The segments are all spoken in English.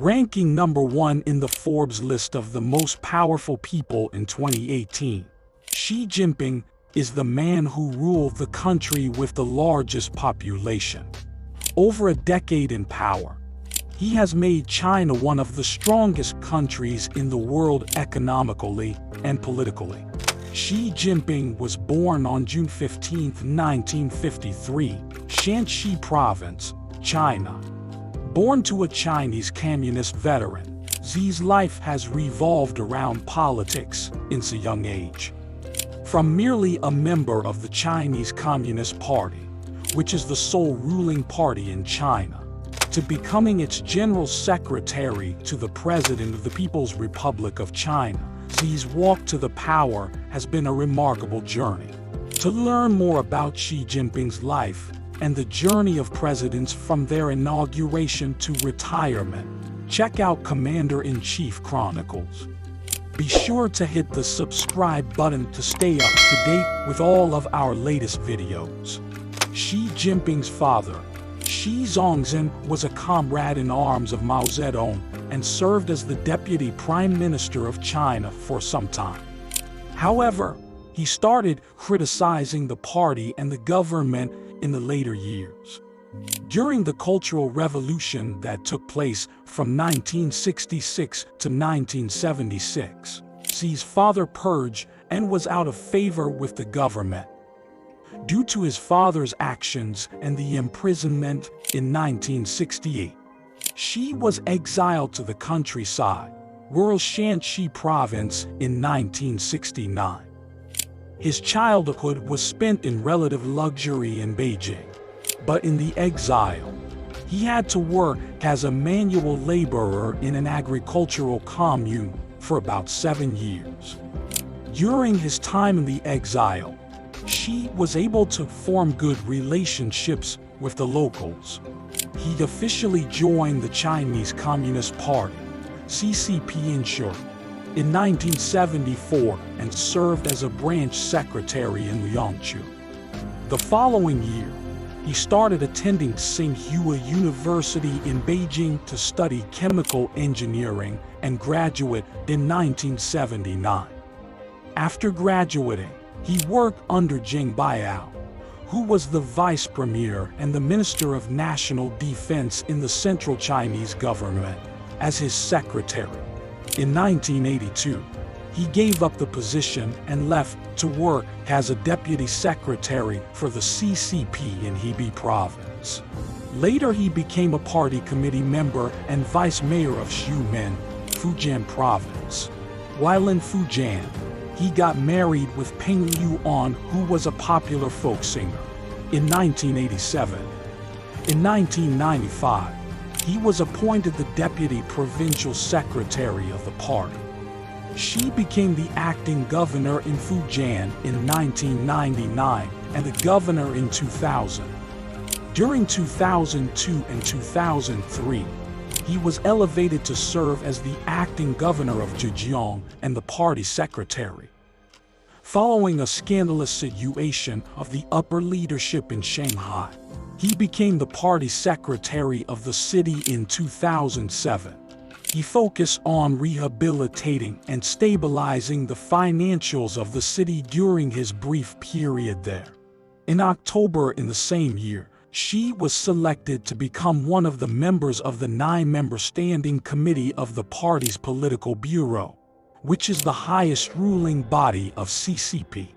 ranking #1 in the Forbes list of the most powerful people in 2018. Xi Jinping is the man who ruled the country with the largest population. Over a decade in power, he has made China one of the strongest countries in the world economically and politically. Xi Jinping was born on June 15, 1953, Shanxi Province, China. Born to a Chinese communist veteran, Xi's life has revolved around politics since a young age. From merely a member of the Chinese Communist Party, which is the sole ruling party in China, to becoming its general secretary to the President of the People's Republic of China, Xi's walk to the power has been a remarkable journey. To learn more about Xi Jinping's life and the journey of presidents from their inauguration to retirement, check out Commander-in-Chief Chronicles. Be sure to hit the subscribe button to stay up to date with all of our latest videos. Xi Jinping's father, Xi Zhongzhen, was a comrade in arms of Mao Zedong and served as the deputy prime minister of China for some time. However, he started criticizing the party and the government in the later years. During the Cultural Revolution that took place from 1966 to 1976, Xi's father purged and was out of favor with the government. Due to his father's actions and the imprisonment in 1968, Xi was exiled to the countryside, rural Shanxi Province, in 1969. His childhood was spent in relative luxury in Beijing, but in the exile, he had to work as a manual laborer in an agricultural commune for about 7 years. During his time in the exile, Xi was able to form good relationships with the locals. He officially joined the Chinese Communist Party, CCP in short, in 1974 and served as a branch secretary in Liangqiu. The following year, he started attending Tsinghua University in Beijing to study chemical engineering and graduate in 1979. After graduating, he worked under Zheng Baiao, who was the vice premier and the minister of national defense in the central Chinese government, as his secretary. In 1982, he gave up the position and left to work as a deputy secretary for the CCP in Hebei province. Later he became a party committee member and vice mayor of Xiumen, Fujian province. While in Fujian, he got married with Peng Yuan, who was a popular folk singer, in 1987. In 1995, he was appointed the deputy provincial secretary of the party. Xi became the acting governor in Fujian in 1999 and the governor in 2000. During 2002 and 2003, he was elevated to serve as the acting governor of Zhejiang and the party secretary. Following a scandalous situation of the upper leadership in Shanghai, he became the party secretary of the city in 2007. He focused on rehabilitating and stabilizing the financials of the city during his brief period there. In October in the same year, Xi was selected to become one of the members of the 9-member standing committee of the party's political bureau, which is the highest ruling body of CCP.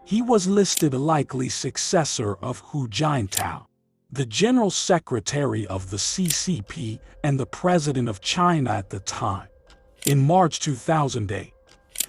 He was listed a likely successor of Hu Jintao, the general secretary of the CCP and the president of China at the time. In March 2008,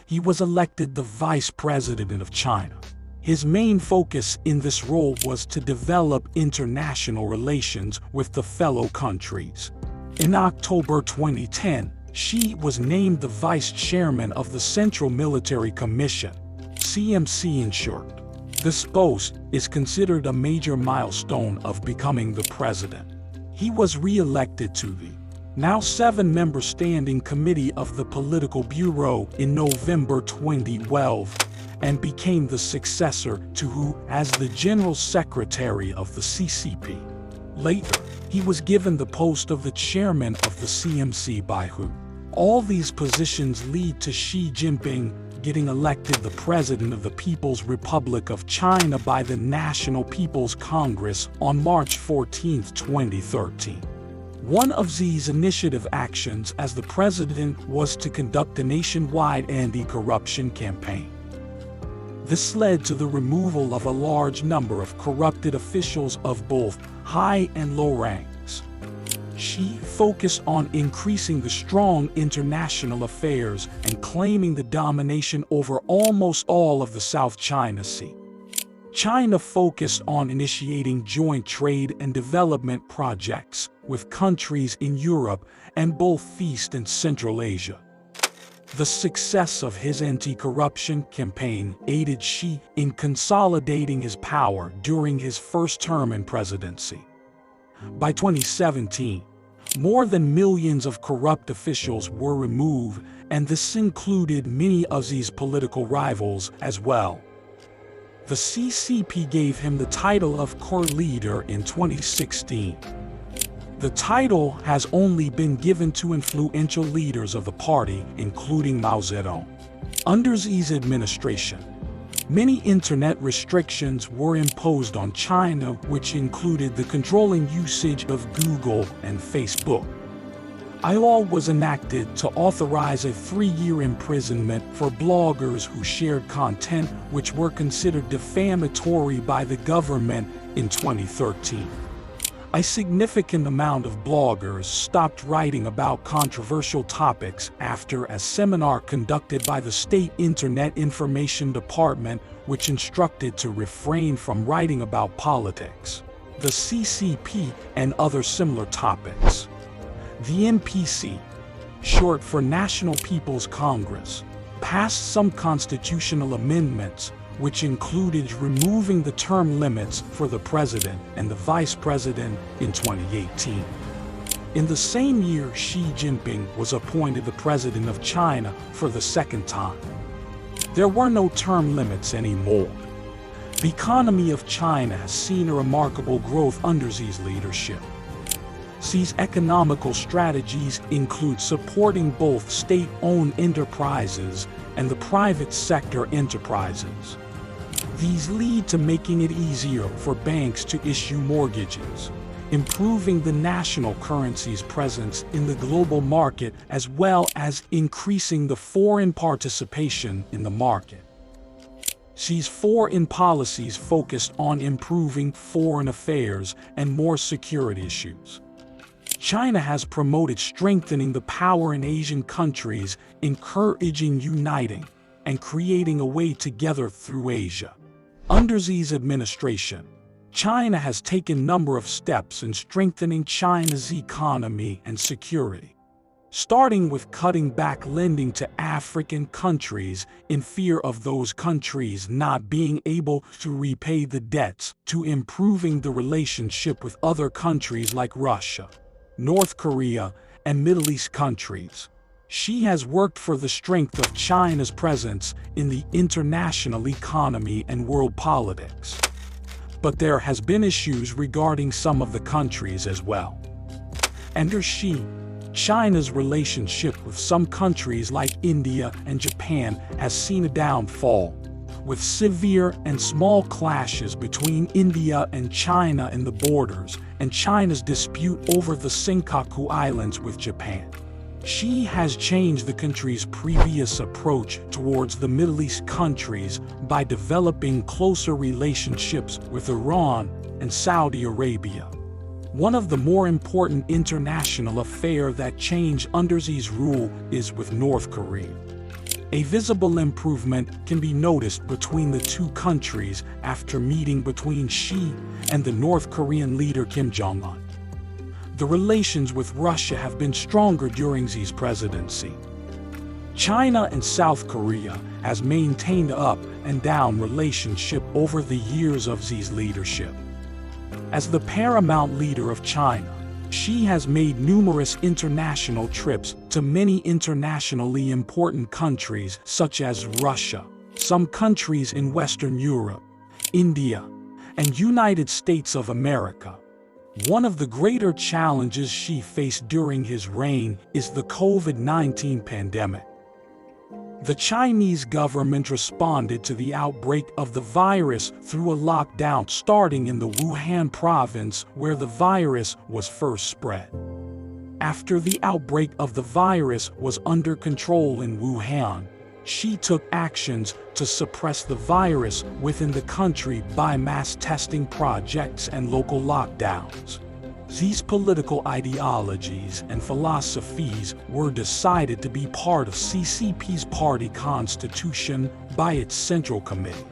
he was elected the vice president of China. His main focus in this role was to develop international relations with the fellow countries. In October 2010, Xi was named the vice chairman of the Central Military Commission, CMC in short. This post is considered a major milestone of becoming the president. He was re-elected to the now 7-member standing committee of the Political Bureau in November 2012 and became the successor to Hu as the General Secretary of the CCP. Later, He was given the post of the chairman of the CMC by Hu. All these positions lead to Xi Jinping getting elected the President of the People's Republic of China by the National People's Congress on March 14, 2013. One of Xi's initiative actions as the president was to conduct a nationwide anti-corruption campaign. This led to the removal of a large number of corrupted officials of both high and low ranks. Xi focused on increasing the strong international affairs and claiming the domination over almost all of the South China Sea. China focused on initiating joint trade and development projects with countries in Europe and both East and Central Asia. The success of his anti-corruption campaign aided Xi in consolidating his power during his first term in presidency. By 2017, more than millions of corrupt officials were removed, and this included many of Xi's political rivals as well. The CCP gave him the title of core leader in 2016. The title has only been given to influential leaders of the party, including Mao Zedong. Under Xi's administration, many internet restrictions were imposed on China, which included the controlling usage of Google and Facebook. A law was enacted to authorize a 3-year imprisonment for bloggers who shared content which were considered defamatory by the government in 2013. A significant amount of bloggers stopped writing about controversial topics after a seminar conducted by the State Internet Information Department, which instructed to refrain from writing about politics, the CCP, and other similar topics. The NPC, short for National People's Congress, passed some constitutional amendments which included removing the term limits for the president and the vice president in 2018. In the same year, Xi Jinping was appointed the president of China for the second time. There were no term limits anymore. The economy of China has seen a remarkable growth under Xi's leadership. Xi's economical strategies include supporting both state-owned enterprises and the private sector enterprises. These lead to making it easier for banks to issue mortgages, improving the national currency's presence in the global market, as well as increasing the foreign participation in the market. Xi's foreign policies focused on improving foreign affairs and more security issues. China has promoted strengthening the power in Asian countries, encouraging uniting and creating a way together through Asia. Under Xi's administration, China has taken a number of steps in strengthening China's economy and security, starting with cutting back lending to African countries in fear of those countries not being able to repay the debts, to improving the relationship with other countries like Russia, North Korea, and Middle East countries. Xi has worked for the strength of China's presence in the international economy and world politics. But there has been issues regarding some of the countries as well. Under Xi, China's relationship with some countries like India and Japan has seen a downfall, with severe and small clashes between India and China in the borders, and China's dispute over the Senkaku Islands with Japan. Xi has changed the country's previous approach towards the Middle East countries by developing closer relationships with Iran and Saudi Arabia. One of the more important international affairs that changed under Xi's rule is with North Korea. A visible improvement can be noticed between the two countries after meeting between Xi and the North Korean leader Kim Jong-un. The relations with Russia have been stronger during Xi's presidency. China and South Korea has maintained an up and down relationship over the years of Xi's leadership. As the paramount leader of China, Xi has made numerous international trips to many internationally important countries such as Russia, some countries in Western Europe, India, and United States of America. One of the greater challenges Xi faced during his reign is the COVID-19 pandemic. The Chinese government responded to the outbreak of the virus through a lockdown starting in the Wuhan province where the virus was first spread. After the outbreak of the virus was under control in Wuhan, Xi took actions to suppress the virus within the country by mass testing projects and local lockdowns. These political ideologies and philosophies were decided to be part of CCP's party constitution by its Central Committee.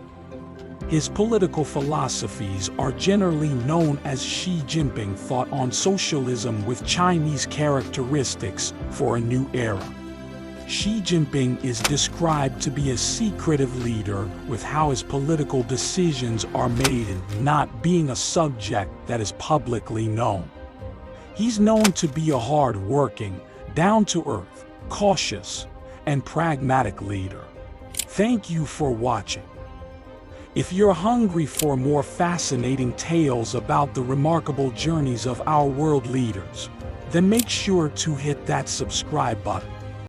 His political philosophies are generally known as Xi Jinping thought on socialism with Chinese characteristics for a new era. Xi Jinping is described to be a secretive leader with how his political decisions are made and not being a subject that is publicly known. He's known to be a hard-working, down-to-earth, cautious, and pragmatic leader. Thank you for watching. If you're hungry for more fascinating tales about the remarkable journeys of our world leaders, then make sure to hit that subscribe button.